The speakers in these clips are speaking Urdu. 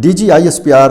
DGISPR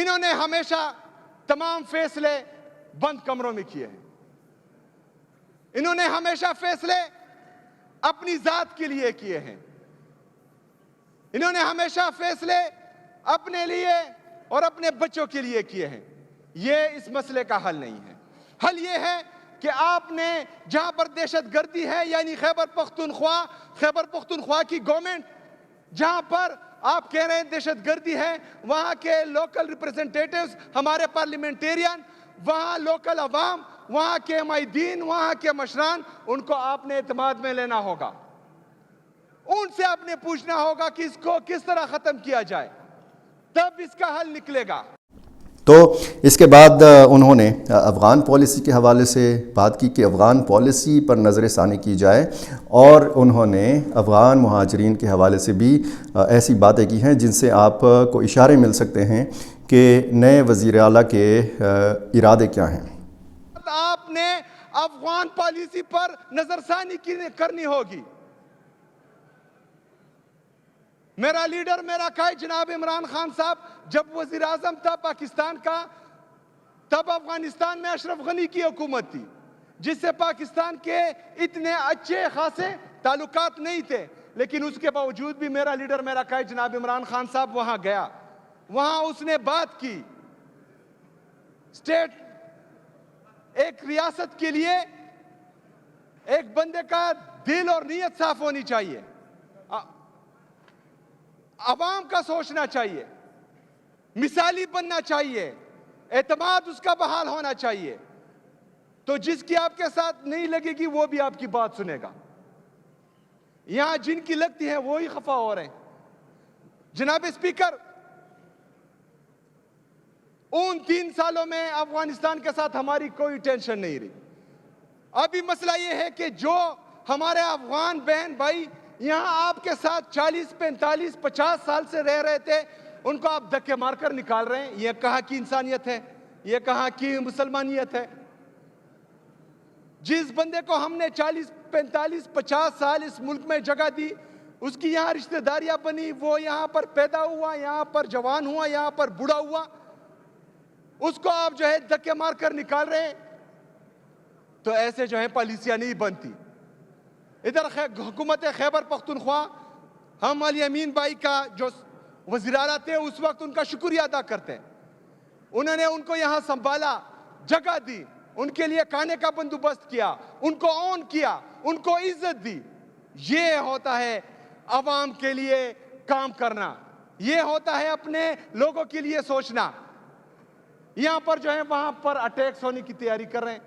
انہوں نے ہمیشہ تمام فیصلے بند کمروں میں کیے ہیں. انہوں نے ہمیشہ فیصلے اپنی ذات کے لیے کیے ہیں. انہوں نے ہمیشہ فیصلے اپنے لیے اور اپنے بچوں کے لیے کیے ہیں. یہ اس مسئلے کا حل نہیں ہے. حل یہ ہے کہ آپ نے جہاں پر دہشت گردی ہے یعنی خیبر پختونخوا کی گورنمنٹ جہاں پر آپ کہہ رہے ہیں دہشت گردی ہے, وہاں کے لوکل ریپرزنٹیٹیوز, ہمارے پارلیمنٹیرین, وہاں لوکل عوام, وہاں کے عمائدین, وہاں کے مشران, ان کو آپ نے اعتماد میں لینا ہوگا. ان سے آپ نے پوچھنا ہوگا کہ اس کو کس طرح ختم کیا جائے, تب اس کا حل نکلے گا. تو اس کے بعد انہوں نے افغان پالیسی کے حوالے سے بات کی کہ افغان پالیسی پر نظر ثانی کی جائے, اور انہوں نے افغان مہاجرین کے حوالے سے بھی ایسی باتیں کی ہیں جن سے آپ کو اشارے مل سکتے ہیں کہ نئے وزیر اعلیٰ کے ارادے کیا ہیں. آپ نے افغان پالیسی پر نظر ثانی کرنی ہوگی. میرا لیڈر, میرا قائد جناب عمران خان صاحب جب وزیر اعظم تھا پاکستان کا, تب افغانستان میں اشرف غنی کی حکومت تھی, جس سے پاکستان کے اتنے اچھے خاصے تعلقات نہیں تھے. لیکن اس کے باوجود بھی میرا لیڈر, میرا قائد جناب عمران خان صاحب وہاں گیا, وہاں اس نے بات کی. اسٹیٹ, ایک ریاست کے لیے ایک بندے کا دل اور نیت صاف ہونی چاہیے, عوام کا سوچنا چاہیے, مثالی بننا چاہیے, اعتماد اس کا بحال ہونا چاہیے. تو جس کی آپ کے ساتھ نہیں لگے گی وہ بھی آپ کی بات سنے گا. یہاں جن کی لگتی ہے وہی خفا ہو رہے ہیں. جناب اسپیکر, ان 3 سالوں میں افغانستان کے ساتھ ہماری کوئی ٹینشن نہیں رہی. ابھی مسئلہ یہ ہے کہ جو ہمارے افغان بہن بھائی یہاں آپ کے ساتھ 40, 45, 50 سال سے رہ رہے تھے, ان کو آپ دھکے مار کر نکال رہے ہیں. یہ کہاں کی انسانیت ہے, یہ کہاں کی مسلمانیت ہے. جس بندے کو ہم نے 40, 45, 50 سال اس ملک میں جگہ دی, اس کی یہاں رشتہ داریاں بنی, وہ یہاں پر پیدا ہوا, یہاں پر جوان ہوا, یہاں پر بوڑھا ہوا, اس کو آپ جو ہے دھکے مار کر نکال رہے ہیں. تو ایسے جو ہے پالیسیاں نہیں بنتی. ادھر حکومت خیبر پختونخوا, ہم علی امین بھائی کا جو وزیر اعلیٰ تھے اس وقت ان کا شکریہ ادا کرتے ہیں. انہوں نے ان کو یہاں سنبھالا, جگہ دی, ان کے لیے کھانے کا بندوبست کیا, ان کو آن کیا, ان کو عزت دی. یہ ہوتا ہے عوام کے لیے کام کرنا, یہ ہوتا ہے اپنے لوگوں کے لیے سوچنا. یہاں پر جو ہے وہاں پر اٹیکس ہونے کی تیاری کر رہے ہیں.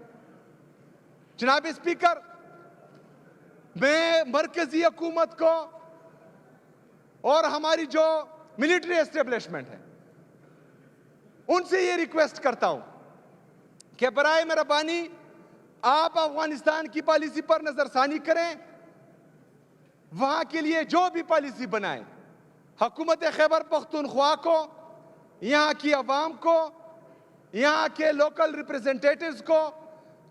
جناب اسپیکر, میں مرکزی حکومت کو اور ہماری جو ملٹری اسٹیبلشمنٹ ہے ان سے یہ ریکویسٹ کرتا ہوں کہ برائے مہربانی آپ افغانستان کی پالیسی پر نظر ثانی کریں. وہاں کے لیے جو بھی پالیسی بنائیں, حکومت خیبر پختونخوا کو, یہاں کی عوام کو, یہاں کے لوکل ریپرزنٹیٹیوز کو,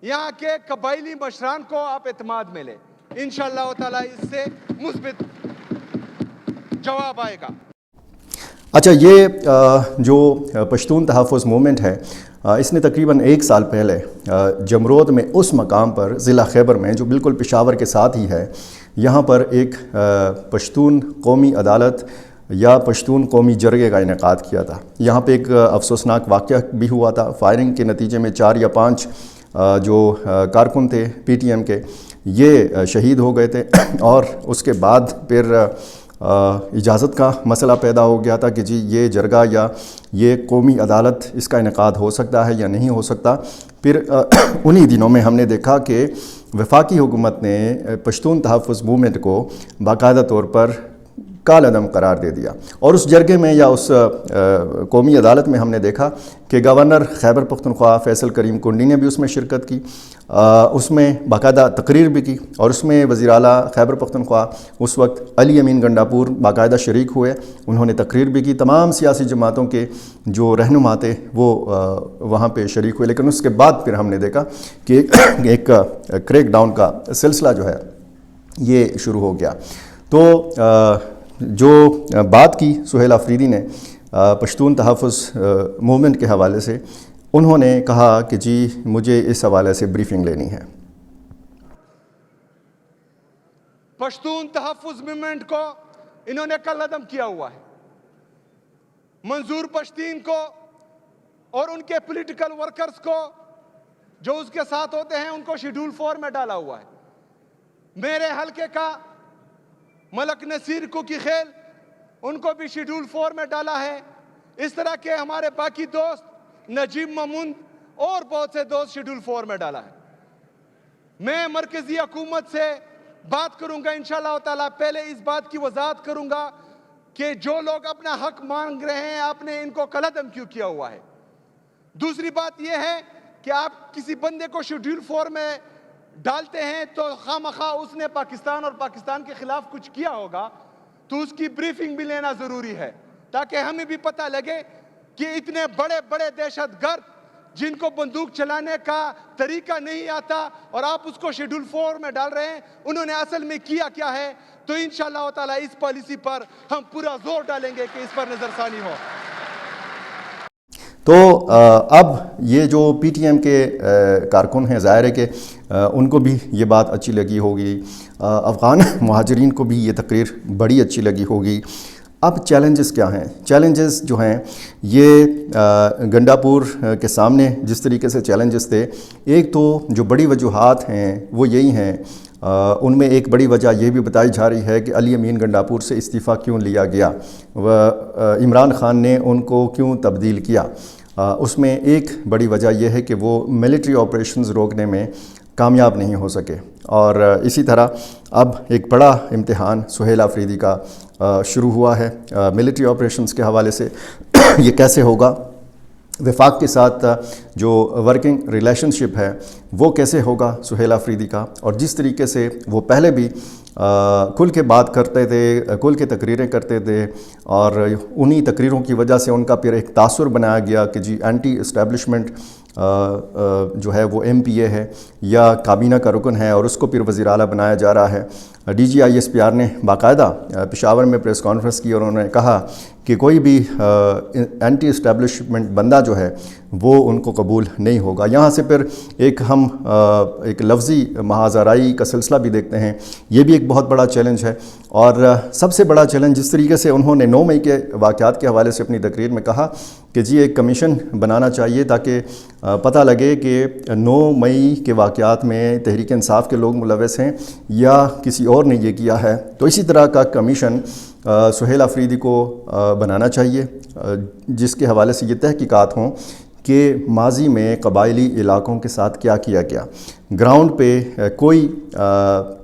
یہاں کے قبائلی مشران کو آپ اعتماد میں لیں. انشاءاللہ تعالیٰ اس سے مثبت جواب آئے گا. اچھا, یہ جو پشتون تحفظ موومنٹ ہے, اس نے تقریباً 1 سال پہلے جمرود میں اس مقام پر ضلع خیبر میں جو بالکل پشاور کے ساتھ ہی ہے, یہاں پر ایک پشتون قومی عدالت یا پشتون قومی جرگے کا انعقاد کیا تھا. یہاں پہ ایک افسوسناک واقعہ بھی ہوا تھا. فائرنگ کے نتیجے میں 4 یا 5 جو کارکن تھے پی ٹی ایم کے, یہ شہید ہو گئے تھے. اور اس کے بعد پھر اجازت کا مسئلہ پیدا ہو گیا تھا کہ جی یہ جرگہ یا یہ قومی عدالت اس کا انعقاد ہو سکتا ہے یا نہیں ہو سکتا. پھر انہی دنوں میں ہم نے دیکھا کہ وفاقی حکومت نے پشتون تحفظ موومنٹ کو باقاعدہ طور پر کالعدم قرار دے دیا. اور اس جرگے میں یا اس قومی عدالت میں ہم نے دیکھا کہ گورنر خیبر پختونخوا فیصل کریم کنڈی نے بھی اس میں شرکت کی, اس میں باقاعدہ تقریر بھی کی, اور اس میں وزیر اعلیٰ خیبر پختونخوا اس وقت علی امین گنڈاپور باقاعدہ شریک ہوئے. انہوں نے تقریر بھی کی. تمام سیاسی جماعتوں کے جو رہنما تھے وہ وہاں پہ شریک ہوئے. لیکن اس کے بعد پھر ہم نے دیکھا کہ ایک کریک ڈاؤن کا سلسلہ جو ہے یہ شروع ہو گیا. تو جو بات کی سہیل آفریدی نے پشتون تحفظ موومنٹ کے حوالے سے، انہوں نے کہا کہ جی مجھے اس حوالے سے بریفنگ لینی ہے۔ پشتون تحفظ موومنٹ کو انہوں نے کل عدم کیا ہوا ہے، منظور پشتین کو اور ان کے پولیٹیکل ورکرز کو جو اس کے ساتھ ہوتے ہیں ان کو شیڈول 4 میں ڈالا ہوا ہے۔ میرے حلقے کا ملک نصیر کو کی خیل، ان کو بھی شیڈول 4 میں ڈالا ہے۔ اس طرح کے ہمارے باقی دوست نجیب ممند اور بہت سے دوست شیڈول 4 میں ڈالا ہے۔ میں مرکزی حکومت سے بات کروں گا انشاءاللہ تعالیٰ، پہلے اس بات کی وضاحت کروں گا کہ جو لوگ اپنا حق مانگ رہے ہیں آپ نے ان کو کل عدم کیوں کیا ہوا ہے۔ دوسری بات یہ ہے کہ آپ کسی بندے کو شیڈول 4 میں ڈالتے ہیں تو خواہ اس نے پاکستان اور پاکستان کے خلاف کچھ کیا ہوگا تو اس کی بریفنگ بھی لینا ضروری ہے، تاکہ ہمیں بھی پتہ لگے کہ اتنے بڑے بڑے دہشت گرد جن کو بندوق چلانے کا طریقہ نہیں آتا اور آپ اس کو شیڈول 4 میں ڈال رہے ہیں، انہوں نے اصل میں کیا ہے۔ تو انشاءاللہ تعالیٰ اس پالیسی پر ہم پورا زور ڈالیں گے کہ اس پر نظر ثانی ہو۔ تو اب یہ جو پی ٹی ایم کے کارکن ہیں، ظاہر ہے کہ ان کو بھی یہ بات اچھی لگی ہوگی، افغان مہاجرین کو بھی یہ تقریر بڑی اچھی لگی ہوگی۔ اب چیلنجز کیا ہیں؟ چیلنجز جو ہیں یہ گنڈاپور کے سامنے جس طریقے سے چیلنجز تھے، ایک تو جو بڑی وجوہات ہیں وہ یہی ہیں، ان میں ایک بڑی وجہ یہ بھی بتائی جا رہی ہے کہ علی امین گنڈاپور سے استعفیٰ کیوں لیا گیا، عمران خان نے ان کو کیوں تبدیل کیا۔ اس میں ایک بڑی وجہ یہ ہے کہ وہ ملٹری آپریشنز روکنے میں کامیاب نہیں ہو سکے، اور اسی طرح اب ایک بڑا امتحان سہیل آفریدی کا شروع ہوا ہے ملٹری آپریشنز کے حوالے سے۔ یہ کیسے ہوگا؟ وفاق کے ساتھ جو ورکنگ ریلیشن شپ ہے وہ کیسے ہوگا سہیل آفریدی کا، اور جس طریقے سے وہ پہلے بھی کھل کے بات کرتے تھے، کھل کے تقریریں کرتے تھے، اور انہی تقریروں کی وجہ سے ان کا پھر ایک تاثر بنایا گیا کہ جی اینٹی اسٹیبلشمنٹ جو ہے وہ ایم پی اے ہے یا کابینہ کا رکن ہے، اور اس کو پھر وزیر اعلیٰ بنایا جا رہا ہے۔ D G I S P R نے باقاعدہ پشاور میں پریس کانفرنس کی اور انہوں نے کہا کہ کوئی بھی اینٹی اسٹیبلشمنٹ بندہ جو ہے وہ ان کو قبول نہیں ہوگا۔ یہاں سے پھر ہم ایک لفظی محاذ آرائی کا سلسلہ بھی دیکھتے ہیں، یہ بھی ایک بہت بڑا چیلنج ہے۔ اور سب سے بڑا چیلنج جس طریقے سے انہوں نے 9 مئی کے واقعات کے حوالے سے اپنی تقریر میں کہا کہ جی ایک کمیشن بنانا چاہیے تاکہ پتہ لگے کہ 9 مئی کے واقعات میں تحریک انصاف کے لوگ ملوث ہیں یا کسی اور نے یہ کیا ہے، تو اسی طرح کا کمیشن سہیل آفریدی کو بنانا چاہیے جس کے حوالے سے یہ تحقیقات ہوں کہ ماضی میں قبائلی علاقوں کے ساتھ کیا کیا گیا۔ گراؤنڈ پہ کوئی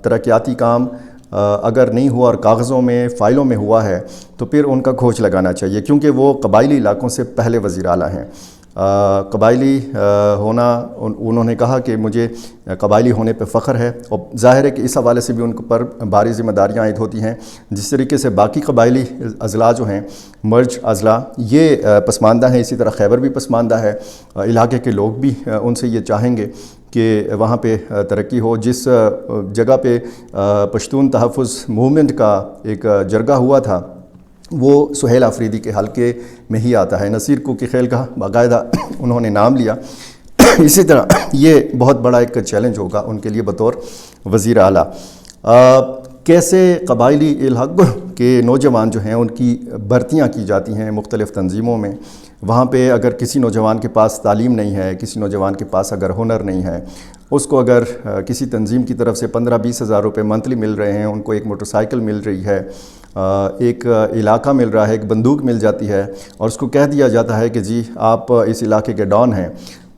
ترقیاتی کام اگر نہیں ہوا اور کاغذوں میں فائلوں میں ہوا ہے تو پھر ان کا کھوج لگانا چاہیے، کیونکہ وہ قبائلی علاقوں سے پہلے وزیر اعلیٰ ہیں۔ قبائلی ہونا، انہوں نے کہا کہ مجھے قبائلی ہونے پہ فخر ہے، اور ظاہر ہے کہ اس حوالے سے بھی ان پر بھاری ذمہ داریاں عائد ہوتی ہیں۔ جس طریقے سے باقی قبائلی اضلاع جو ہیں، مرج اضلاع، یہ پسماندہ ہیں، اسی طرح خیبر بھی پسماندہ ہے۔ علاقے کے لوگ بھی ان سے یہ چاہیں گے کہ وہاں پہ ترقی ہو۔ جس جگہ پہ پشتون تحفظ موومنٹ کا ایک جرگہ ہوا تھا وہ سہیل آفریدی کے حلقے میں ہی آتا ہے، نصیر کو کی خیل کا باقاعدہ انہوں نے نام لیا۔ اسی طرح یہ بہت بڑا ایک چیلنج ہوگا ان کے لیے بطور وزیر اعلیٰ۔ کیسے قبائلی علاقوں کے نوجوان جو ہیں ان کی بھرتیاں کی جاتی ہیں مختلف تنظیموں میں، وہاں پہ اگر کسی نوجوان کے پاس تعلیم نہیں ہے، کسی نوجوان کے پاس اگر ہنر نہیں ہے، اس کو اگر کسی تنظیم کی طرف سے 15-20 ہزار روپے منتھلی مل رہے ہیں، ان کو ایک موٹر سائیکل مل رہی ہے، ایک علاقہ مل رہا ہے، ایک بندوق مل جاتی ہے، اور اس کو کہہ دیا جاتا ہے کہ جی آپ اس علاقے کے ڈان ہیں،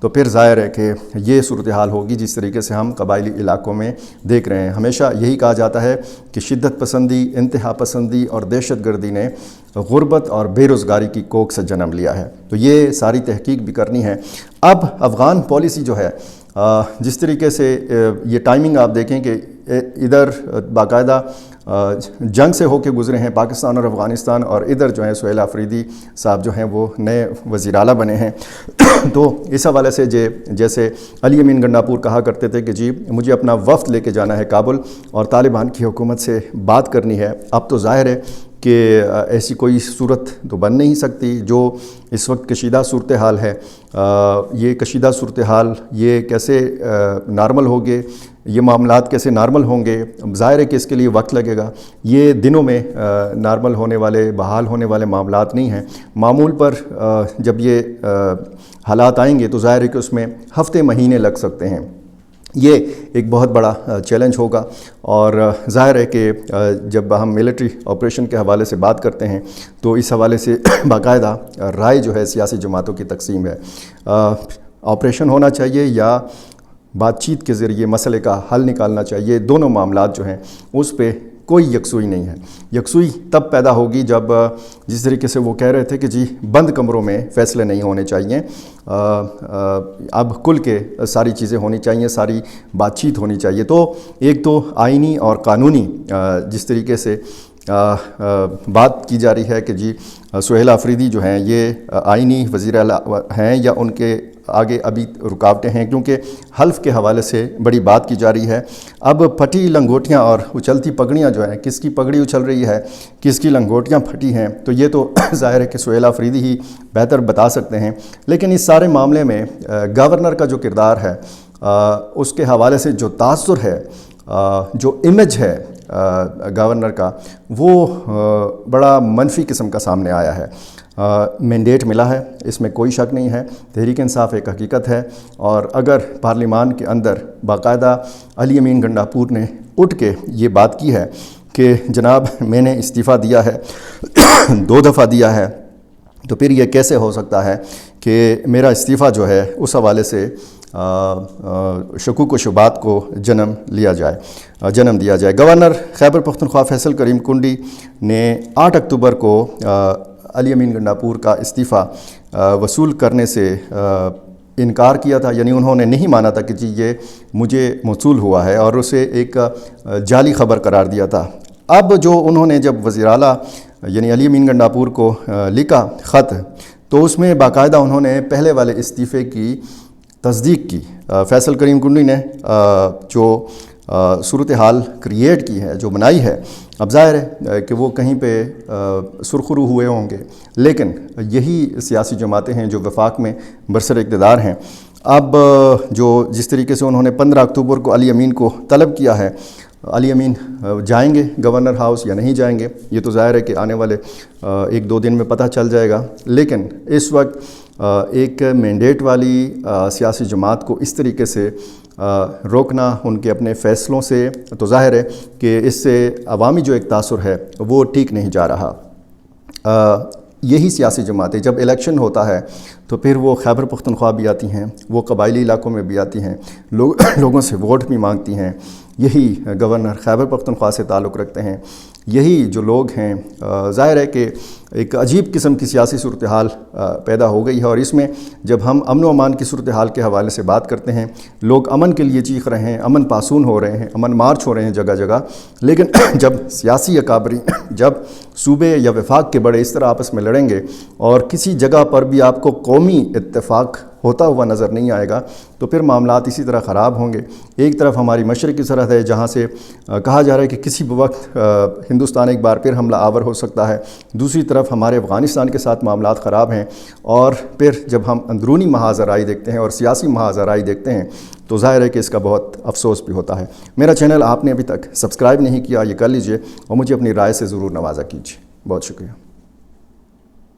تو پھر ظاہر ہے کہ یہ صورتحال ہوگی جس طریقے سے ہم قبائلی علاقوں میں دیکھ رہے ہیں۔ ہمیشہ یہی کہا جاتا ہے کہ شدت پسندی، انتہا پسندی اور دہشت گردی نے غربت اور بے روزگاری کی کوکھ سے جنم لیا ہے، تو یہ ساری تحقیق بھی کرنی ہے۔ اب افغان پالیسی جو ہے، جس طریقے سے یہ ٹائمنگ آپ دیکھیں کہ ادھر باقاعدہ جنگ سے ہو کے گزرے ہیں پاکستان اور افغانستان، اور ادھر جو ہیں سہیل آفریدی صاحب جو ہیں وہ نئے وزیر اعلیٰ بنے ہیں۔ تو اس حوالے سے جیسے علی امین گنڈاپور کہا کرتے تھے کہ جی مجھے اپنا وفد لے کے جانا ہے کابل اور طالبان کی حکومت سے بات کرنی ہے، اب تو ظاہر ہے کہ ایسی کوئی صورت تو بن نہیں سکتی جو اس وقت کشیدہ صورتحال ہے، یہ کشیدہ صورتحال یہ کیسے نارمل ہوگے، یہ معاملات کیسے نارمل ہوں گے، ظاہر ہے کہ اس کے لیے وقت لگے گا، یہ دنوں میں نارمل ہونے والے بحال ہونے والے معاملات نہیں ہیں۔ معمول پر جب یہ حالات آئیں گے تو ظاہر ہے کہ اس میں ہفتے مہینے لگ سکتے ہیں۔ یہ ایک بہت بڑا چیلنج ہوگا، اور ظاہر ہے کہ جب ہم ملٹری آپریشن کے حوالے سے بات کرتے ہیں تو اس حوالے سے باقاعدہ رائے جو ہے سیاسی جماعتوں کی تقسیم ہے، آپریشن ہونا چاہیے یا بات چیت کے ذریعے مسئلے کا حل نکالنا چاہیے۔ دونوں معاملات جو ہیں اس پہ کوئی یکسوئی نہیں ہے۔ یکسوئی تب پیدا ہوگی جب جس طریقے سے وہ کہہ رہے تھے کہ جی بند کمروں میں فیصلے نہیں ہونے چاہیے، اب کھل کے ساری چیزیں ہونی چاہیے، ساری بات چیت ہونی چاہیے۔ تو ایک تو آئینی اور قانونی جس طریقے سے بات کی جا رہی ہے کہ جی سہیل آفریدی جو ہیں یہ آئینی وزیر اعلیٰ ہیں یا ان کے آگے ابھی رکاوٹیں ہیں، کیونکہ حلف کے حوالے سے بڑی بات کی جا رہی ہے۔ اب پھٹی لنگوٹیاں اور اچھلتی پگڑیاں جو ہیں، کس کی پگڑی اچھل رہی ہے، کس کی لنگوٹیاں پھٹی ہیں، تو یہ تو ظاہر ہے کہ سہیل آفریدی ہی بہتر بتا سکتے ہیں۔ لیکن اس سارے معاملے میں گورنر کا جو کردار ہے اس کے حوالے سے جو تاثر ہے، جو امیج ہے گورنر کا، وہ بڑا منفی قسم کا سامنے آیا ہے۔ مینڈیٹ ملا ہے، اس میں کوئی شک نہیں ہے، تحریک انصاف ایک حقیقت ہے، اور اگر پارلیمان کے اندر باقاعدہ علی امین گنڈاپور نے اٹھ کے یہ بات کی ہے کہ جناب میں نے استعفیٰ دیا ہے 2 دفعہ دیا ہے، تو پھر یہ کیسے ہو سکتا ہے کہ میرا استعفیٰ جو ہے اس حوالے سے شکوک و شبہات کو جنم دیا جائے۔ گورنر خیبر پختونخوا فیصل کریم کنڈی نے 8 اکتوبر کو علی امین گنڈاپور کا استعفیٰ وصول کرنے سے انکار کیا تھا، یعنی انہوں نے نہیں مانا تھا کہ جی یہ مجھے موصول ہوا ہے، اور اسے ایک جعلی خبر قرار دیا تھا۔ اب جو انہوں نے جب وزیر اعلیٰ یعنی علی امین گنڈاپور کو لکھا خط، تو اس میں باقاعدہ انہوں نے پہلے والے استعفے کی تصدیق کی۔ فیصل کریم کنڈی نے جو صورتحال کریٹ کی ہے، جو بنائی ہے، اب ظاہر ہے کہ وہ کہیں پہ سرخرو ہوئے ہوں گے، لیکن یہی سیاسی جماعتیں ہیں جو وفاق میں برسر اقتدار ہیں۔ اب جو جس طریقے سے انہوں نے 15 اکتوبر کو علی امین کو طلب کیا ہے، علی امین جائیں گے گورنر ہاؤس یا نہیں جائیں گے، یہ تو ظاہر ہے کہ آنے والے 1-2 دن میں پتہ چل جائے گا۔ لیکن اس وقت ایک مینڈیٹ والی سیاسی جماعت کو اس طریقے سے روکنا ان کے اپنے فیصلوں سے، تو ظاہر ہے کہ اس سے عوامی جو ایک تاثر ہے وہ ٹھیک نہیں جا رہا۔ یہی سیاسی جماعتیں جب الیکشن ہوتا ہے تو پھر وہ خیبر پختونخوا بھی آتی ہیں، وہ قبائلی علاقوں میں بھی آتی ہیں، لوگوں سے ووٹ بھی مانگتی ہیں۔ یہی گورنر خیبر پختونخوا سے تعلق رکھتے ہیں، یہی جو لوگ ہیں، ظاہر ہے کہ ایک عجیب قسم کی سیاسی صورتحال پیدا ہو گئی ہے، اور اس میں جب ہم امن و امان کی صورتحال کے حوالے سے بات کرتے ہیں، لوگ امن کے لیے چیخ رہے ہیں، امن پاسون ہو رہے ہیں، امن مارچ ہو رہے ہیں جگہ جگہ، لیکن جب سیاسی اکابرین جب صوبے یا وفاق کے بڑے اس طرح آپس میں لڑیں گے اور کسی جگہ پر بھی آپ کو قومی اتفاق ہوتا ہوا نظر نہیں آئے گا، تو پھر معاملات اسی طرح خراب ہوں گے۔ ایک طرف ہماری مشرقی سرحد ہے جہاں سے کہا جا رہا ہے کہ کسی بھی وقت ہندوستان ایک بار پھر حملہ آور ہو سکتا ہے، دوسری طرف ہمارے افغانستان کے ساتھ معاملات خراب ہیں، اور پھر جب ہم اندرونی محاذ آرائی دیکھتے ہیں اور سیاسی محاذ آرائی دیکھتے ہیں تو ظاہر ہے کہ اس کا بہت افسوس بھی ہوتا ہے۔ میرا چینل آپ نے ابھی تک سبسکرائب نہیں کیا، یہ کر لیجئے اور مجھے اپنی رائے سے ضرور نوازا کیجیے۔ بہت شکریہ۔